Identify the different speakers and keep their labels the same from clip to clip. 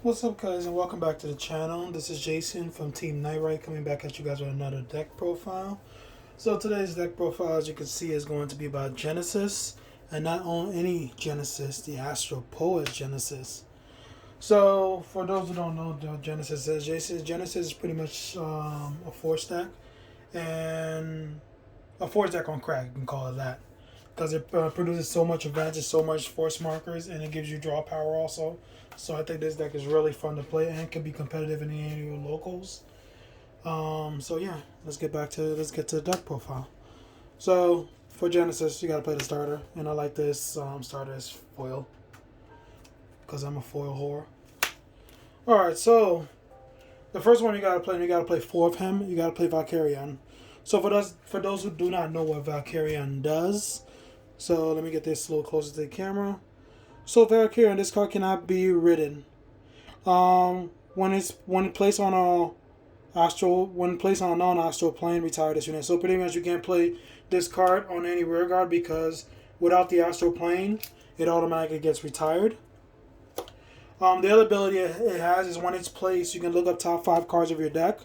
Speaker 1: What's up, guys, and welcome back to the channel. This is Jason from Team Nightright coming back at you guys with another deck profile. So today's deck profile, as you can see, is going to be about Genesis, and not only any Genesis, the Astral Poet Genesis. So for those who don't know what Genesis is, Genesis is pretty much a force deck, and a force deck on crack, you can call it that, because it produces so much advantage, so much force markers, and it gives you draw power also. So I think this deck is really fun to play and can be competitive in any of your locals. So yeah, let's get to the deck profile. So for Genesis, you gotta play the starter, and I like this starter as foil because I'm a foil whore. All right, so the first one you gotta play four of him. You gotta play Valkyrian. So for those who do not know what Valkyrian does, so let me get this a little closer to the camera. So Valkyrian, this card cannot be ridden. When placed on a non-astral plane, retire this unit. So pretty much you can't play this card on any rear guard because without the astral plane, it automatically gets retired. The other ability it has is when it's placed, you can look up top 5 cards of your deck,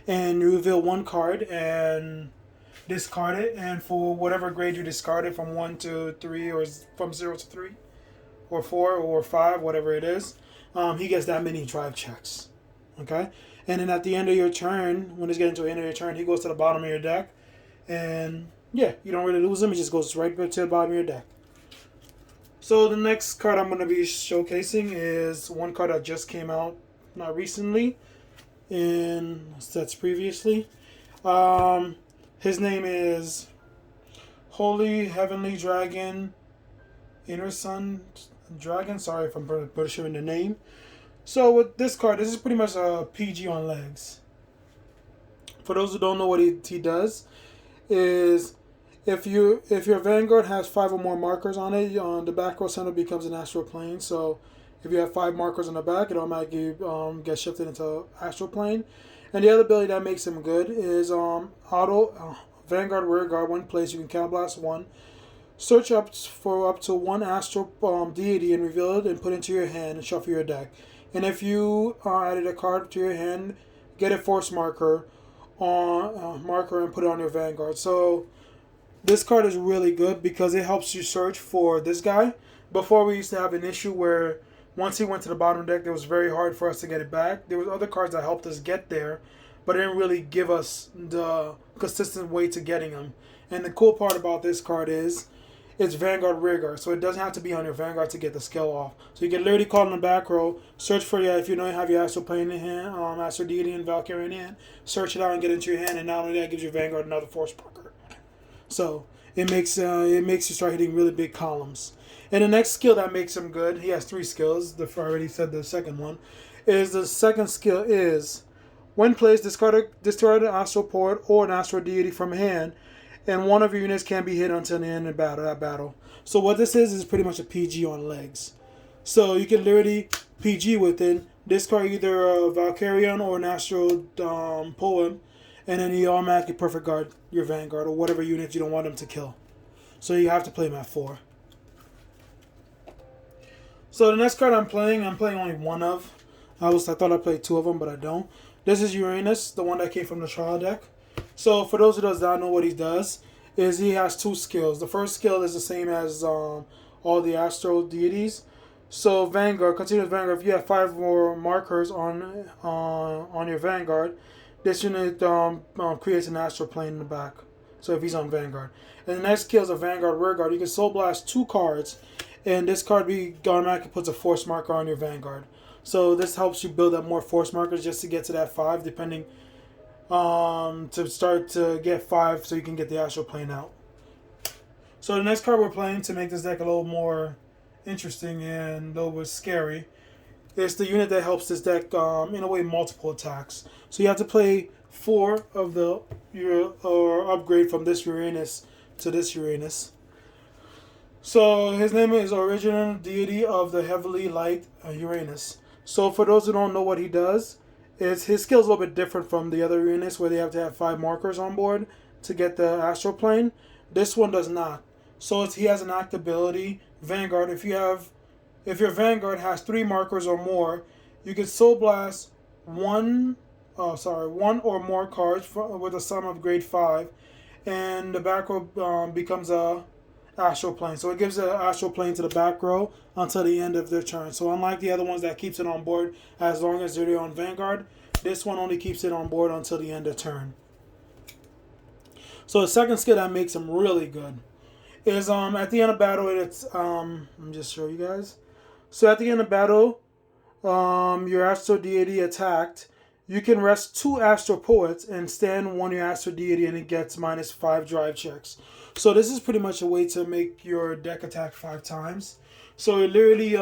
Speaker 1: and you reveal one card and discard it. And for whatever grade you discard it, from 1 to 3 or from 0 to 3. Or 4 or 5, whatever it is, he gets that many drive checks. Okay? And then at the end of your turn, when it's getting to the end of your turn, he goes to the bottom of your deck. And yeah, you don't really lose him. He just goes right to the bottom of your deck. So the next card I'm going to be showcasing is one card that just came out not recently in sets previously. His name is Holy Heavenly Dragon Inner Sun Dragon. Sorry if I'm butchering the name. So with this card, this is pretty much a PG on legs. For those who don't know what he does, is if your Vanguard has 5 or more markers on it, on the back row center becomes an astral plane. So if you have 5 markers on the back, it automatically gets shifted into astral plane. And the other ability that makes him good is auto Vanguard rear guard. When placed, you can counterblast 1. Search up to one astral deity and reveal it and put it into your hand and shuffle your deck. And if you added a card to your hand, get a force marker and put it on your Vanguard. So this card is really good because it helps you search for this guy. Before, we used to have an issue where once he went to the bottom deck, it was very hard for us to get it back. There was other cards that helped us get there, but it didn't really give us the consistent way to getting them. And the cool part about this card is it's Vanguard rear guard, so it doesn't have to be on your Vanguard to get the skill off. So you can literally call in the back row, search for if you don't have your Astral Plane in hand, Astral Deity and Valkyrie in hand, search it out and get it into your hand, and not only that, it gives your Vanguard another force marker. So it makes you start hitting really big columns. And the next skill that makes him good, he has 3 skills. I already said the second one. The second skill is when placed, discard an Astral Port or an Astral Deity from hand, and one of your units can be hit until the end of that battle. So what this is pretty much a PG on legs. So you can literally PG with it, discard either a Valkyrian or an Astral Poem, and then you automatically perfect guard your Vanguard or whatever unit you don't want them to kill. So you have to play him at 4. So the next card I'm playing only one of. I thought I played 2 of them, but I don't. This is Uranus, the one that came from the trial deck. So for those who does not know what he does, is he has 2 skills. The first skill is the same as all the astral deities. So Vanguard, continuous Vanguard. If you have 5 more markers on your Vanguard, this unit creates an astral plane in the back. So if he's on Vanguard, and the next skill is a Vanguard rear guard. You can soul blast 2 cards, and this card automatically puts a force marker on your Vanguard. So this helps you build up more force markers just to get to that 5, depending. To start to get 5 so you can get the astral plane out. So the next card we're playing to make this deck a little more interesting and a little bit scary is the unit that helps this deck in a way multiple attacks. So you have to play 4 of or upgrade from this Uranus to this Uranus. So his name is Original Deity of the Heavenly Light, Uranus. So for those who don't know what he does, his skill is a little bit different from the other units where they have to have 5 markers on board to get the astral plane. This one does not. So he has an act ability, Vanguard. If your Vanguard has 3 markers or more, You can Soul Blast one or more cards with a sum of grade 5, and the back row becomes a astral plane. So it gives an astral plane to the back row until the end of their turn. So unlike the other ones that keeps it on board as long as they're on Vanguard, this one only keeps it on board until the end of turn. So the second skill that makes him really good is at the end of battle. It's let me just show you guys. So at the end of battle, your astral deity attacked. You can rest 2 astral poets and stand one your astral deity, and it gets -5 drive checks. So this is pretty much a way to make your deck attack 5 times. So it literally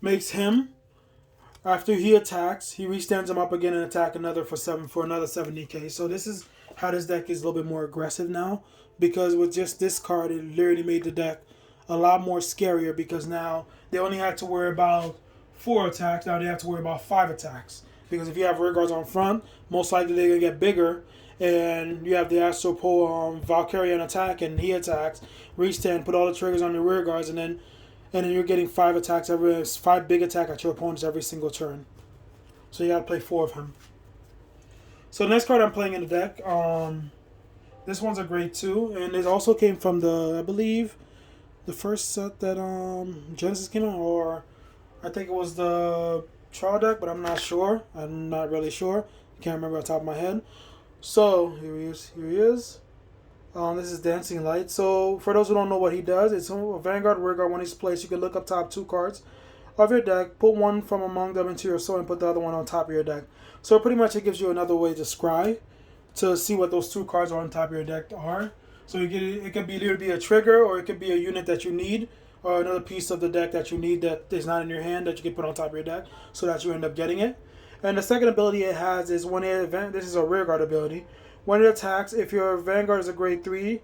Speaker 1: makes him, after he attacks, he restands him up again and attack another for another 70k. So this is how this deck is a little bit more aggressive now, because with just this card, it literally made the deck a lot more scarier, because now they only had to worry about 4 attacks. Now they have to worry about 5 attacks, because if you have rear guards on front, most likely they're gonna get bigger, and you have the Astral pull Valkyrian attack, and he attacks, restand, put all the triggers on the rear guards, and then you're getting 5 attacks 5 big attack at your opponents every single turn. So you gotta play 4 of him. So the next card I'm playing in the deck, this one's a grade 2, and it also came from the, I believe, the first set that Genesis came out, or I think it was the trial deck, but I'm not sure. I'm not really sure. Can't remember on top of my head. So here he is. Here he is. This is Dancing Light. So for those who don't know what he does, it's a Vanguard rear guard. When he's placed, you can look up top 2 cards of your deck, put one from among them into your soul, and put the other one on top of your deck. So pretty much it gives you another way to scry to see what those 2 cards on top of your deck are. So you get it could be either be a trigger, or it could be a unit that you need, or another piece of the deck that you need that is not in your hand that you can put on top of your deck, so that you end up getting it. And the second ability it has is when this is a rear guard ability. When it attacks, if your Vanguard is a grade 3,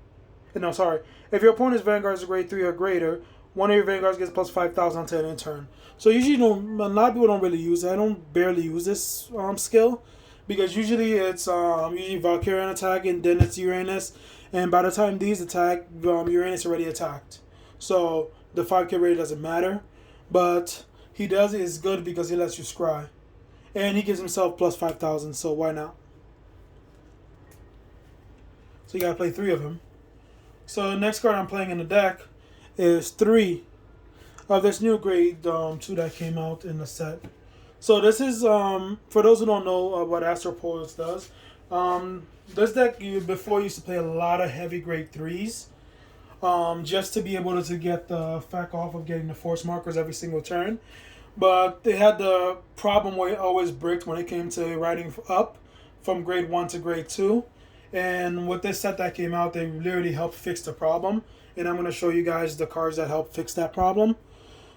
Speaker 1: if your opponent's Vanguard is a grade 3 or greater, one of your Vanguards gets plus 5,000 until end turn. So usually a lot of people don't really use it. I don't barely use this skill, because usually it's usually Valkyrian attack, and then it's Uranus, and by the time these attack, Uranus already attacked. So the 5k really doesn't matter, but he does it is good because he lets you scry, and he gives himself plus 5,000. So why not? So you gotta play 3 of him. So the next card I'm playing in the deck is 3 of this new grade 2 that came out in the set. So this is for those who don't know what Astral Pulse does. This deck before used to play a lot of heavy grade 3s. Just to be able to get the effect off of getting the force markers every single turn. But they had the problem where it always bricked when it came to riding up from grade 1 to grade 2. And with this set that came out, they literally helped fix the problem. And I'm going to show you guys the cards that help fix that problem.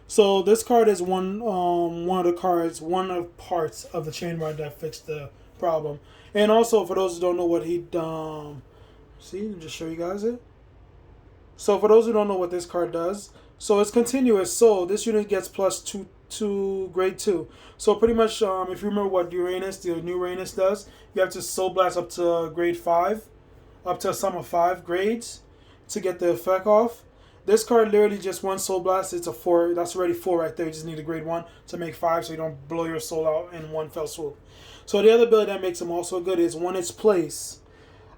Speaker 1: So this card is one of parts of the chain ride that fixed the problem. And also, for those who don't know what he see, let me just show you guys it. So for those who don't know what this card does, so it's continuous. So this unit gets plus 2 to grade 2. So pretty much, if you remember what the new Uranus does, you have to Soul Blast up to grade 5, up to a sum of 5 grades to get the effect off. This card literally just one Soul Blast. It's a 4. That's already 4 right there. You just need a grade 1 to make 5, so you don't blow your soul out in one fell swoop. So the other ability that makes him also good is when it's placed,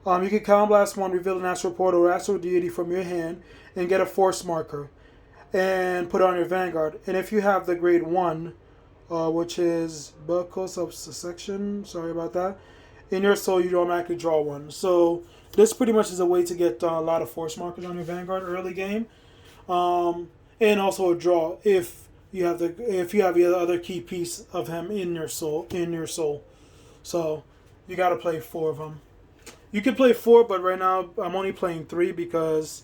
Speaker 1: you can Counter Blast 1, reveal an Astral Portal or Astral Deity from your hand, and get a force marker, and put it on your Vanguard. And if you have the grade 1, which is Buckles of Section, sorry about that, in your soul you automatically draw 1. So this pretty much is a way to get a lot of force markers on your Vanguard early game, and also a draw if you have the other key piece of him in your soul. So you got to play 4 of them. You can play 4, but right now I'm only playing 3 because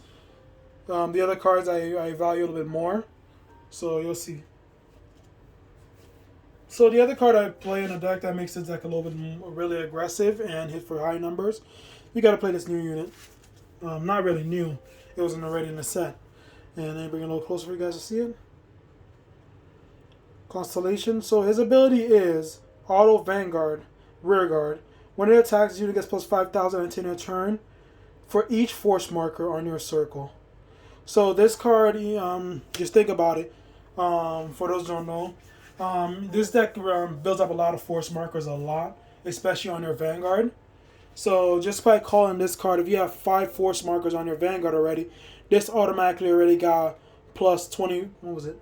Speaker 1: the other cards I value a little bit more. So you'll see. So the other card I play in the deck that makes the deck a little bit really aggressive and hit for high numbers, you got to play this new unit. Not really new. It wasn't already in the set. And then bring it a little closer for you guys to see it. Constellation. So his ability is Auto Vanguard, Rear Guard. When it attacks, the unit gets plus 5,000 until your turn for each force marker on your circle. So this card, just think about it. For those who don't know, This deck builds up a lot of force markers a lot, especially on your Vanguard. So just by calling this card, if you have 5 force markers on your Vanguard already, this automatically already got plus 20. What was it?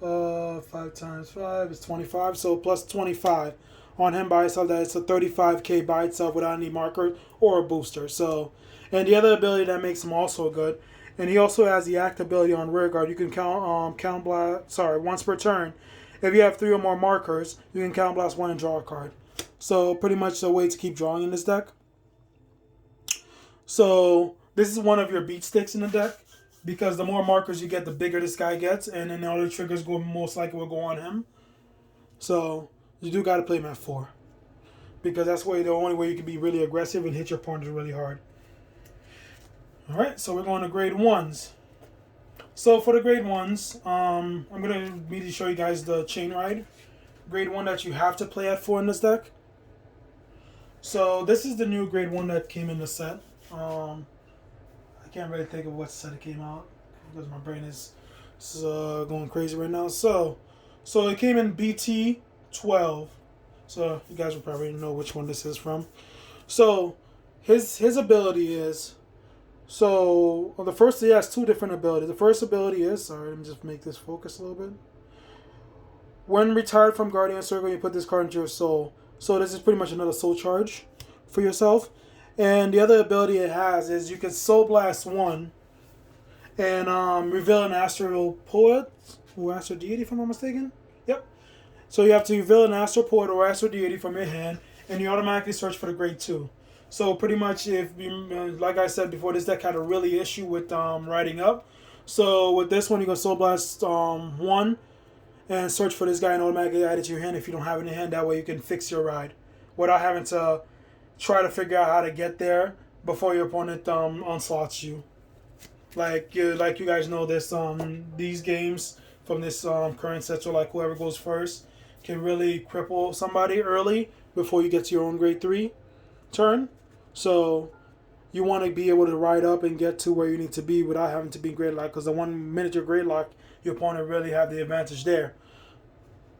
Speaker 1: 5 times 5 is 25. So plus 25 on him by itself. That's a 35k by itself without any marker or a booster. So, and the other ability that makes him also good, and he also has the act ability on rear guard. You can count blast. Sorry, once per turn. If you have 3 or more markers, you can count blast 1 and draw a card. So pretty much a way to keep drawing in this deck. So this is one of your beat sticks in the deck, because the more markers you get, the bigger this guy gets, and then the other triggers go most likely will go on him. So you do got to play him at 4, because that's the only way you can be really aggressive and hit your opponents really hard. All right, so we're going to grade 1s. So for the grade 1s, I'm gonna immediately show you guys the Chain Ride grade 1 that you have to play at 4 in this deck. So this is the new grade 1 that came in the set. I can't really think of what set it came out because my brain is going crazy right now. So it came in BT 12. So you guys will probably know which one this is from. So his ability is, so the first, he has 2 different abilities. The first ability is, sorry, let me just make this focus a little bit. When retired from Guardian Circle, you put this card into your soul. So this is pretty much another soul charge for yourself. And the other ability it has is you can Soul Blast 1 and reveal an Astral Poet or Astral Deity, if I'm not mistaken. Yep. So you have to reveal an Astral Poet or Astral Deity from your hand, and you automatically search for the grade 2. So pretty much, if you, like I said before, this deck had a really issue with riding up. So with this one, you can Soul Blast 1 and search for this guy and automatically add it to your hand if you don't have it in your hand. That way you can fix your ride without having to try to figure out how to get there before your opponent onslaughts you. Like you guys know this, these games from this current set, so like whoever goes first can really cripple somebody early before you get to your own grade 3 turn. So you want to be able to ride up and get to where you need to be without having to be grade lock, because the 1 minute you're grade lock, your opponent really have the advantage there.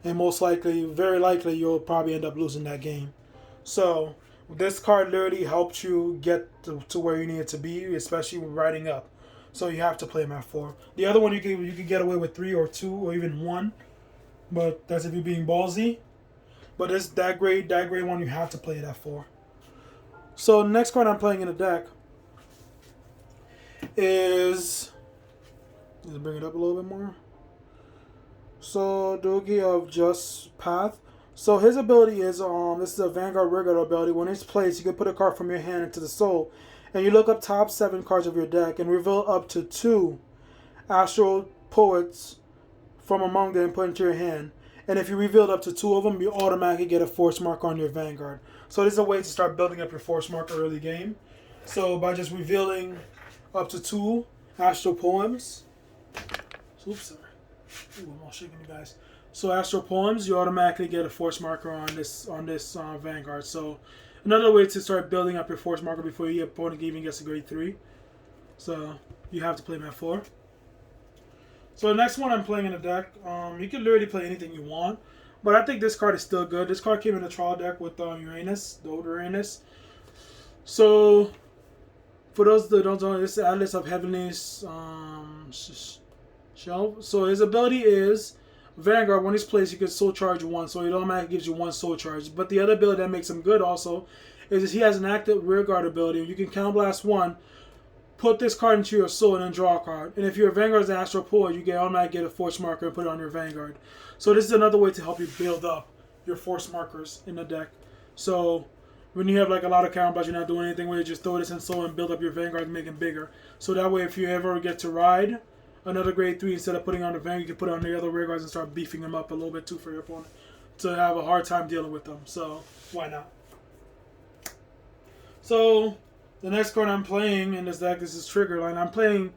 Speaker 1: And most likely, very likely, you'll probably end up losing that game. So this card literally helps you get to where you need to be, especially with riding up. So you have to play him at 4. The other one you can get away with 3 or 2 or even 1, but that's if you're being ballsy. But that grade 1 you have to play it at 4. So the next card I'm playing in the deck is, let's bring it up a little bit more. So Dogi of Just Path. So his ability is this is a Vanguard Rearguard ability. When it's placed, you can put a card from your hand into the soul, and you look up top 7 cards of your deck and reveal up to 2 Astral Poets from among them and put into your hand. And if you revealed up to 2 of them, you automatically get a force marker on your Vanguard. So this is a way to start building up your force marker early game. So by just revealing up to 2 Astral Poems. Oops, sorry. Ooh, I'm all shaking you guys. So Astral Poems, you automatically get a force marker on this Vanguard. So another way to start building up your force marker before your opponent even gets to grade 3. So you have to play him at 4. So the next one I'm playing in the deck, you can literally play anything you want, but I think this card is still good. This card came in a trial deck with Uranus, the old Uranus. So for those that don't know, this is Atlas of Heavenly's Shelf. So his ability is Vanguard. When he's placed, you can soul charge 1, so it automatically gives you 1 soul charge. But the other ability that makes him good also is he has an active rearguard ability. You can Count Blast 1, put this card into your soul, and then draw a card. And if your Vanguard is an Astral Poet, you can automatically get a force marker and put it on your Vanguard. So this is another way to help you build up your force markers in the deck. So when you have like a lot of count blasts, you're not doing anything with it, just throw this in soul and build up your Vanguard and make it bigger. So that way, if you ever get to ride another grade 3, instead of putting on the Vanguard, you can put it on the other rear guards and start beefing them up a little bit too for your opponent to have a hard time dealing with them. So why not? So the next card I'm playing in this deck, this is Trigger Line. I'm playing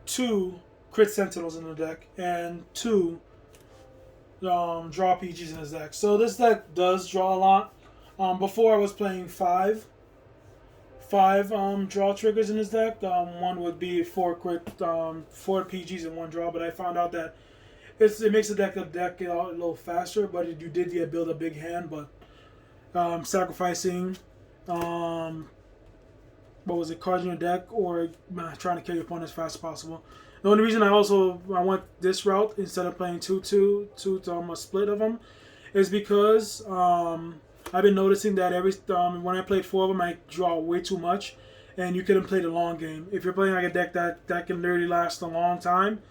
Speaker 1: 2 Crit Sentinels in the deck and 2 draw PGs in this deck. So this deck does draw a lot. Before I was playing 5 draw triggers in this deck. One would be 4 crit, 4 PGs and 1 draw. But I found out that it makes the deck a little faster, but you did get build a big hand, but sacrificing what was it, cards in your deck, or trying to kill your opponent as fast as possible. The only reason I went this route instead of playing two a split of them is because I've been noticing that when I played 4 of them, I draw way too much, and you couldn't play the long game. If you're playing like a deck that can literally last a long time,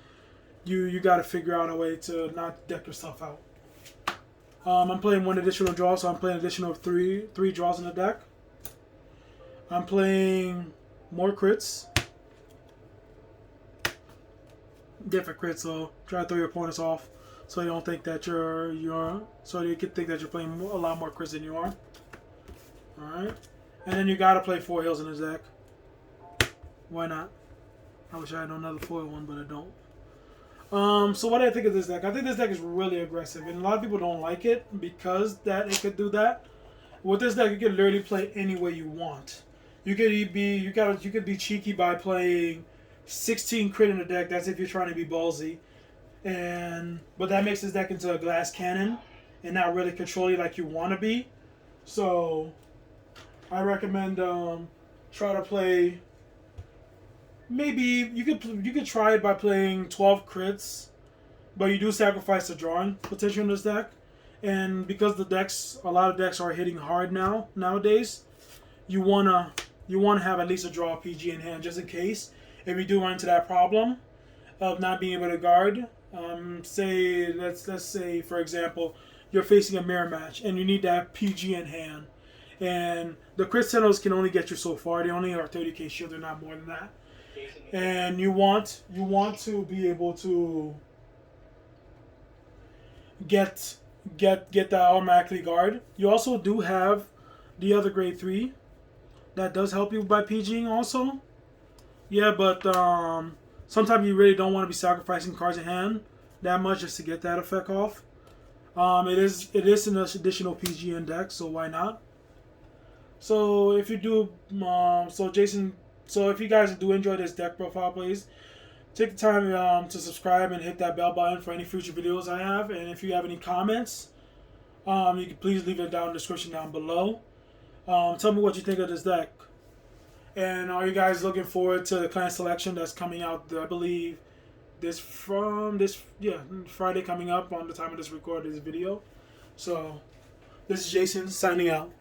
Speaker 1: you got to figure out a way to not deck yourself out. I'm playing 1 additional draw, so I'm playing additional three draws in the deck. I'm playing more crits. Different crits, so try to throw your opponents off, so they don't think that so they can think that you're playing a lot more crits than you are. All right, and then you gotta play 4 heals in his deck. Why not? I wish I had another foil one, but I don't. So what do I think of this deck? I think this deck is really aggressive, and a lot of people don't like it because it could do that. With this deck, you can literally play any way you want. You could be cheeky by playing 16 crit in the deck. That's if you're trying to be ballsy, but that makes this deck into a glass cannon and not really control you like you want to be. So I recommend try to play. Maybe you could try it by playing 12 crits, but you do sacrifice the drawing potential in this deck, and because a lot of decks are hitting hard nowadays, you wanna have at least a draw PG in hand just in case if you do run into that problem of not being able to guard. Let's say for example you're facing a mirror match and you need that PG in hand, and the crit sentinels can only get you so far. They only are 30k shield, they're not more than that. And you want to be able to get that automatically guard. You also do have the other grade 3 that does help you by PGing also. Yeah, but sometimes you really don't want to be sacrificing cards in hand that much just to get that effect off. It is an additional PG in deck, so why not? So if you do, So if you guys do enjoy this deck profile, please take the time to subscribe and hit that bell button for any future videos I have. And if you have any comments, you can please leave it down in the description down below. Tell me what you think of this deck. And are you guys looking forward to the clan selection that's coming out, I believe, Friday coming up on the time of this record this video. So this is Jason signing out.